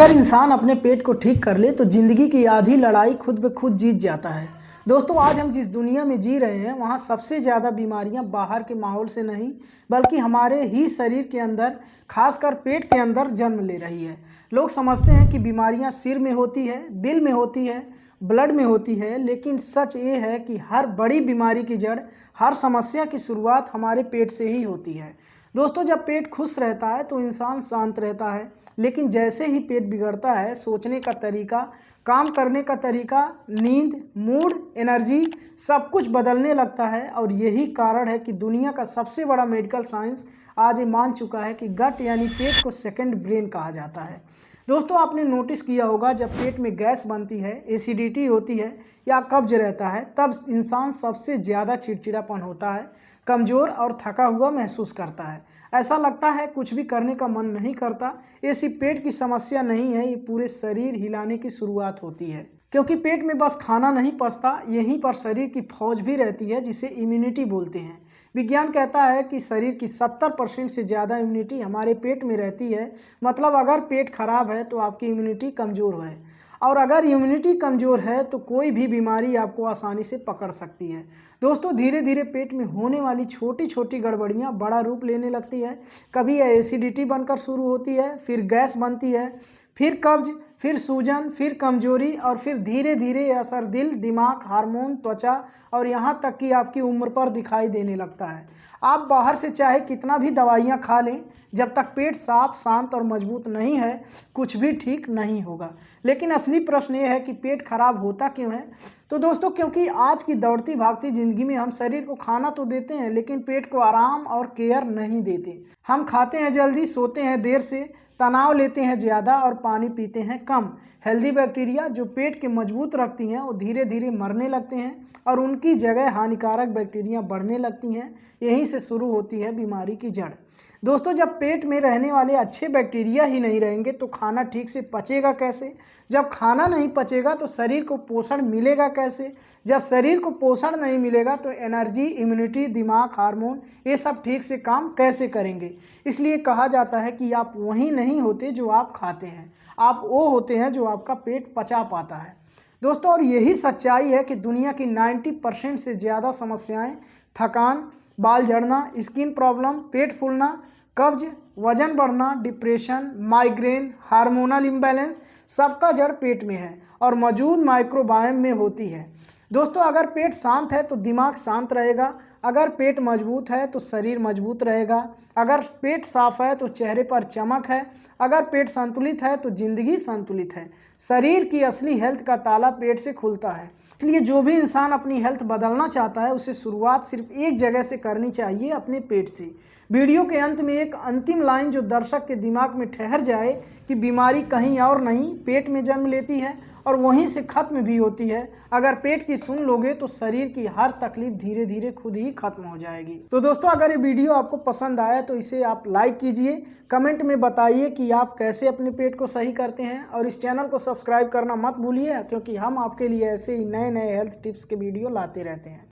अगर इंसान अपने पेट को ठीक कर ले तो ज़िंदगी की आधी लड़ाई खुद ब खुद जीत जाता है। दोस्तों, आज हम जिस दुनिया में जी रहे हैं वहाँ सबसे ज़्यादा बीमारियाँ बाहर के माहौल से नहीं बल्कि हमारे ही शरीर के अंदर, खासकर पेट के अंदर जन्म ले रही है। लोग समझते हैं कि बीमारियाँ सिर में होती है, दिल में होती है, ब्लड में होती है, लेकिन सच ये है कि हर बड़ी बीमारी की जड़, हर समस्या की शुरुआत हमारे पेट से ही होती है। दोस्तों, जब पेट खुश रहता है तो इंसान शांत रहता है, लेकिन जैसे ही पेट बिगड़ता है, सोचने का तरीका, काम करने का तरीका, नींद, मूड, एनर्जी सब कुछ बदलने लगता है। और यही कारण है कि दुनिया का सबसे बड़ा मेडिकल साइंस आज ये मान चुका है कि गट यानी पेट को सेकंड ब्रेन कहा जाता है। दोस्तों, आपने नोटिस किया होगा जब पेट में गैस बनती है, एसिडिटी होती है या कब्ज रहता है, तब इंसान सबसे ज़्यादा चिड़चिड़ापन होता है, कमज़ोर और थका हुआ महसूस करता है। ऐसा लगता है कुछ भी करने का मन नहीं करता। ये सिर्फ पेट की समस्या नहीं है, ये पूरे शरीर हिलाने की शुरुआत होती है, क्योंकि पेट में बस खाना नहीं पचता, यहीं पर शरीर की फौज भी रहती है जिसे इम्यूनिटी बोलते हैं। विज्ञान कहता है कि शरीर की 70% से ज़्यादा इम्यूनिटी हमारे पेट में रहती है। मतलब अगर पेट खराब है तो आपकी इम्यूनिटी कमज़ोर है, और अगर इम्यूनिटी कमज़ोर है तो कोई भी बीमारी आपको आसानी से पकड़ सकती है। दोस्तों, धीरे धीरे पेट में होने वाली छोटी छोटी गड़बड़ियाँ बड़ा रूप लेने लगती है। कभी यह एसिडिटी बनकर शुरू होती है, फिर गैस बनती है, फिर कब्ज, फिर सूजन, फिर कमजोरी, और फिर धीरे धीरे यह असर दिल, दिमाग, हार्मोन, त्वचा और यहाँ तक कि आपकी उम्र पर दिखाई देने लगता है। आप बाहर से चाहे कितना भी दवाइयाँ खा लें, जब तक पेट साफ, शांत और मजबूत नहीं है, कुछ भी ठीक नहीं होगा। लेकिन असली प्रश्न ये है कि पेट खराब होता क्यों है? तो दोस्तों, क्योंकि आज की दौड़ती भागती ज़िंदगी में हम शरीर को खाना तो देते हैं, लेकिन पेट को आराम और केयर नहीं देते। हम खाते हैं जल्दी, सोते हैं देर से, तनाव लेते हैं ज़्यादा और पानी पीते हैं कम। हेल्दी बैक्टीरिया जो पेट के मजबूत रखती हैं वो धीरे धीरे मरने लगते हैं और उनकी जगह हानिकारक बैक्टीरिया बढ़ने लगती हैं। यहीं से शुरू होती है बीमारी की जड़। दोस्तों, जब पेट में रहने वाले अच्छे बैक्टीरिया ही नहीं रहेंगे तो खाना ठीक से पचेगा कैसे? जब खाना नहीं पचेगा तो शरीर को पोषण मिलेगा कैसे? जब शरीर को पोषण नहीं मिलेगा तो एनर्जी, इम्यूनिटी, दिमाग, हार्मोन ये सब ठीक से काम कैसे करेंगे? इसलिए कहा जाता है कि आप वही नहीं होते जो आप खाते हैं, आप वो होते हैं जो आपका पेट पचा पाता है। दोस्तों, और यही सच्चाई है कि दुनिया की 90% से ज़्यादा समस्याएं, थकान, बाल झड़ना, स्किन प्रॉब्लम, पेट फूलना, कब्ज, वजन बढ़ना, डिप्रेशन, माइग्रेन, हार्मोनल इम्बैलेंस सबका जड़ पेट में है और मौजूद माइक्रोबायोम में होती है। दोस्तों, अगर पेट शांत है तो दिमाग शांत रहेगा, अगर पेट मजबूत है तो शरीर मजबूत रहेगा, अगर पेट साफ है तो चेहरे पर चमक है, अगर पेट संतुलित है तो जिंदगी संतुलित है। शरीर की असली हेल्थ का ताला पेट से खुलता है। इसलिए जो भी इंसान अपनी हेल्थ बदलना चाहता है उसे शुरुआत सिर्फ एक जगह से करनी चाहिए, अपने पेट से। वीडियो के अंत में एक अंतिम लाइन जो दर्शक के दिमाग में ठहर जाए कि बीमारी कहीं और नहीं, पेट में जन्म लेती है और वहीं से खत्म भी होती है। अगर पेट की सुन लोगे तो शरीर की हर तकलीफ धीरे धीरे खुद ही खत्म हो जाएगी। तो दोस्तों, अगर ये वीडियो आपको पसंद आया तो इसे आप लाइक कीजिए, कमेंट में बताइए कि आप कैसे अपने पेट को सही करते हैं, और इस चैनल को सब्सक्राइब करना मत भूलिए, क्योंकि हम आपके लिए ऐसे ही नए नए हेल्थ टिप्स के वीडियो लाते रहते हैं।